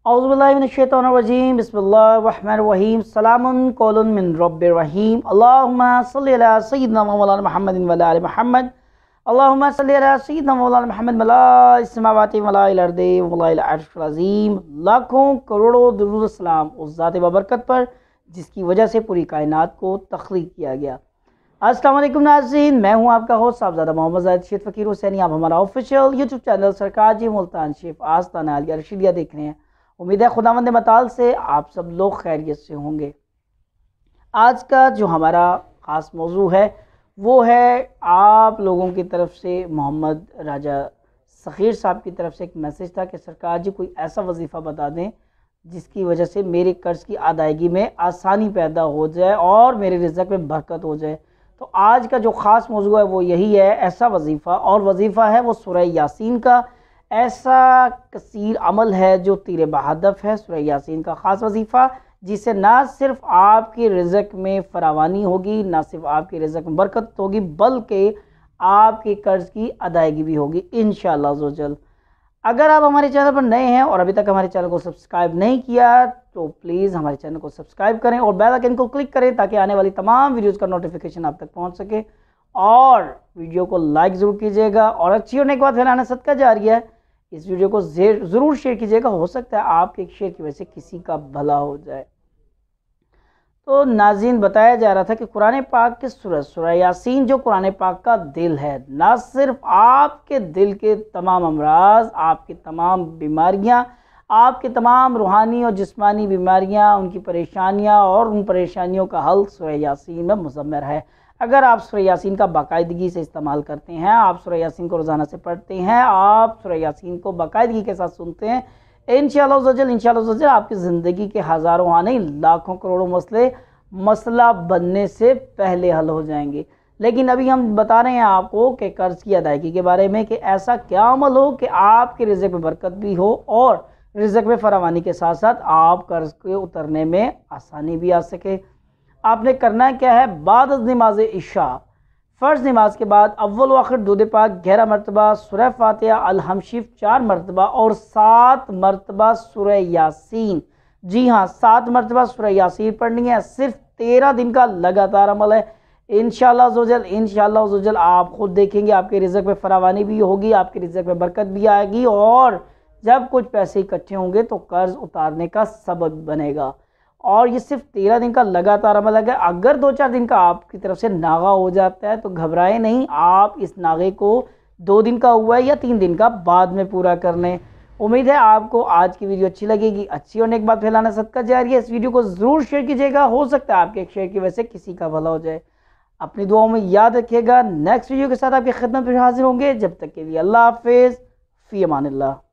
औज़ुबिल्लाहिमिनश्शैतानिर्रजीम बिस्मिल्लाहिर्रहमानिर्रहीम सलामुन कौलुन मिन रब्बिर रहीम अल्लाहुम्मा सल्लि अला सय्यिदिना मौलाना मुहम्मदिन व अला आलि मुहम्मद अल्लाहुम्मा सल्लि अला सय्यिदिना मौलाना मुहम्मद मलाइस समावाति मलाइल अर्दि मलाइल अर्शिल अज़ीम। लाखों करोड़ों दुरूद सलाम उस ज़ात बबरकत पर जिसकी वजह से पूरी कायनात को तख्लीक किया गया। अस्सलाम वालेकुम नाज़रीन, मैं हूं आपका होस्ट साहबजादा मोहम्मद ज़ाहिद शेख फ़कीर हुसैनी। आप हमारा ऑफिशियल यूट्यूब चैनल सरकार जी मुल्तान शेफ आस्ताना आलिया रशीदिया देख रहे हैं। उम्मीद है खुदावंद मताल से आप सब लोग खैरियत से होंगे। आज का जो हमारा ख़ास मौजू है वो है आप लोगों की तरफ से मोहम्मद राजा सखीर साहब की तरफ से एक मैसेज था कि सरकार जी कोई ऐसा वजीफ़ा बता दें जिसकी वजह से मेरे कर्ज़ की अदायगी में आसानी पैदा हो जाए और मेरे रिज़्क़ में बरकत हो जाए। तो आज का जो ख़ास मौजू है वो यही है, ऐसा वजीफ़ा, और वजीफ़ा है वो सूरह यासीन का। ऐसा कसीर अमल है जो तीर बहदफ है, सूरह यासीन का ख़ास वजीफ़ा, जिससे ना सिर्फ आपके रिज़्क़ में फरावानी होगी, ना सिर्फ आपके रिज़्क़ में बरकत होगी, बल्कि आपके कर्ज़ की अदायगी भी होगी इंशाअल्लाह अज़्ज़वजल। अगर आप हमारे चैनल पर नए हैं और अभी तक हमारे चैनल को सब्सक्राइब नहीं किया तो प्लीज़ हमारे चैनल को सब्सक्राइब करें और बेल आइकन को क्लिक करें ताकि आने वाली तमाम वीडियोज़ का नोटिफिकेशन आप तक पहुंच सके। और वीडियो को लाइक ज़रूर कीजिएगा और अच्छी होने के बाद फैलाना सदका जारिया है। इस वीडियो को ज़रूर शेयर कीजिएगा, हो सकता है आपके एक शेयर की वजह से किसी का भला हो जाए। तो नाज़रीन, बताया जा रहा था कि कुरान पाक की सूरह यासीन जो कुरान पाक का दिल है, ना सिर्फ आपके दिल के तमाम अमराज, आपकी तमाम बीमारियां, आपके तमाम रूहानी और जिस्मानी बीमारियां, उनकी परेशानियां और उन परेशानियों का हल सूरह यासीन में मुज़म्मर है। अगर आप सूरह यासीन का बाकायदगी से इस्तेमाल करते हैं, आप सूरह यासीन को रोज़ाना से पढ़ते हैं, आप सूरह यासीन को बाकायदगी के साथ सुनते हैं, इंशाअल्लाह आपकी ज़िंदगी के हज़ारों हाँ नहीं लाखों करोड़ों मसला बनने से पहले हल हो जाएंगे। लेकिन अभी हम बता रहे हैं आपको कि कर्ज़ की अदायगी के बारे में, कि ऐसा क्या अमल हो कि आपके रिज़्क़ में बरकत भी हो और रिज़्क़ में फरावानी के साथ साथ आप कर्ज़ के उतरने में आसानी भी आ सके। आपने करना क्या है, बाद नमाज इशा फ़र्ज़ नमाज के बाद अव्वल व आखिर दुरूद पाक 11 मरतबा, सूरह फातिहा अल हमशीफ 4 मरतबा और 7 मरतबा सूरह यासीन, जी हाँ 7 मरतबा सूरह यासीन पढ़नी है। सिर्फ 13 दिन का लगातार अमल है। इंशाअल्लाह ज़ोजल आप खुद देखेंगे आपके रिज़्क़ में फरावानी भी होगी, आपके रिज़्क़ में बरकत भी आएगी और जब कुछ पैसे इकट्ठे होंगे तो कर्ज़ उतारने का सबब बनेगा। और ये सिर्फ 13 दिन का लगातार अमल है। अगर 2-4 दिन का आपकी तरफ से नागा हो जाता है तो घबराएं नहीं, आप इस नागे को 2 दिन का हुआ है या 3 दिन का बाद में पूरा कर लें। उम्मीद है आपको आज की वीडियो अच्छी लगेगी। अच्छी होने के बाद फैलाना सदका जारी है। इस वीडियो को ज़रूर शेयर कीजिएगा, हो सकता है आपके एक शेयर की वजह से किसी का भला हो जाए। अपनी दुआओं में याद रखिएगा। नेक्स्ट वीडियो के साथ आपकी खिदमत में हाजिर होंगे। जब तक के लिए अल्लाह हाफिज़, फ़ी अमानिल्लाह।